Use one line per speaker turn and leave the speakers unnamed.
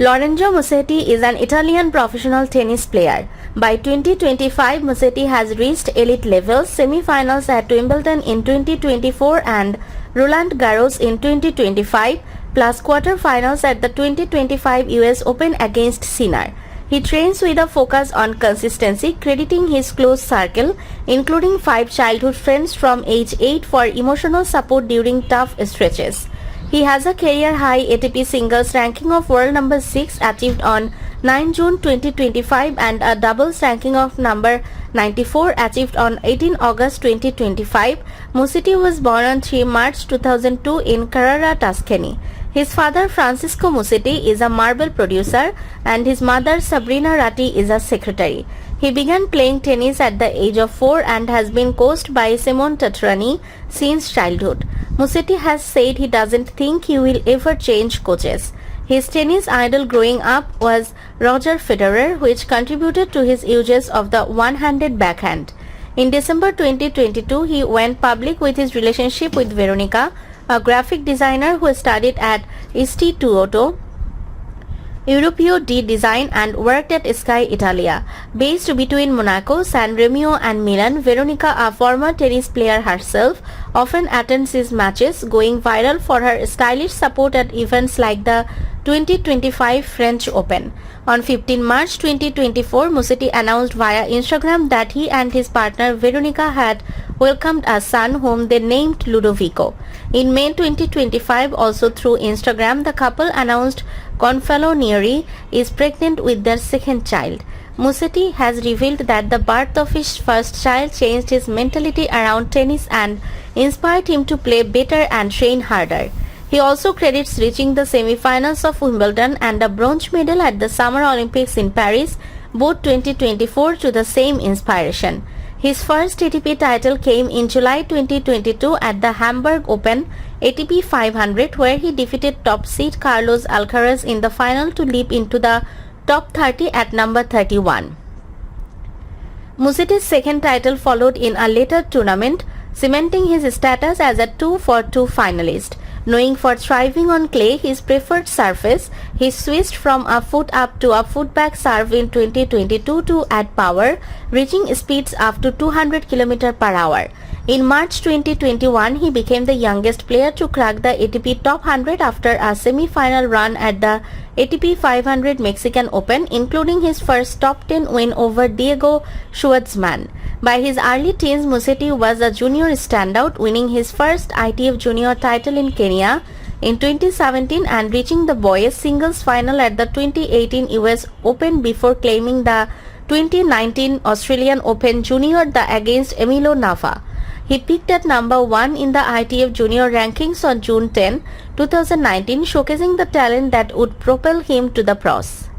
Lorenzo Musetti is an Italian professional tennis player. By 2025, Musetti has reached elite levels, semifinals at Wimbledon in 2024 and Roland Garros in 2025, plus quarterfinals at the 2025 US Open against Sinner. He trains with a focus on consistency, crediting his close circle, including 5 childhood friends from age 8 for emotional support during tough stretches. He has a career-high ATP singles ranking of world number 6 achieved on 9 June 2025 and a doubles ranking of number 94 achieved on 18 August 2025. Musetti was born on 3 March 2002 in Carrara, Tuscany. His father Francisco Musetti is a marble producer and his mother Sabrina Ratti is a secretary. He began playing tennis at the age of 4 and has been coached by Simone Tatrani since childhood. Musetti has said he doesn't think he will ever change coaches. His tennis idol growing up was Roger Federer, which contributed to his uses of the one-handed backhand. In December 2022, he went public with his relationship with Veronica, a graphic designer who studied at Istituto Europeo di Design and worked at Sky Italia. Based between Monaco, San Remo and Milan, Veronica, a former tennis player herself, often attends his matches, going viral for her stylish support at events like the 2025 French Open. On 15 March 2024, Musetti announced via Instagram that he and his partner Veronica had welcomed a son whom they named Ludovico. In May 2025, also through Instagram, the couple announced Gonfalo Neri is pregnant with their second child. Musetti has revealed that the birth of his first child changed his mentality around tennis and inspired him to play better and train harder. He also credits reaching the semifinals of Wimbledon and a bronze medal at the Summer Olympics in Paris, both 2024, to the same inspiration. His first ATP title came in July 2022 at the Hamburg Open ATP 500, where he defeated top seed Carlos Alcaraz in the final to leap into the top 30 at number 31. Musetti's second title followed in a later tournament, cementing his status as a 2-for-2 finalist. Knowing for thriving on clay, his preferred surface, he switched from a foot up to a foot back serve in 2022 to add power, reaching speeds up to 200 km per hour. In March 2021, he became the youngest player to crack the ATP Top 100 after a semi-final run at the ATP 500 Mexican Open, including his first top 10 win over Diego Schwartzman. By his early teens, Musetti was a junior standout, winning his first ITF junior title in Kenya in 2017 and reaching the boys singles final at the 2018 US Open before claiming the 2019 Australian Open Junior against Emilio Nava. He peaked at number 1 in the ITF junior rankings on June 10, 2019, showcasing the talent that would propel him to the pros.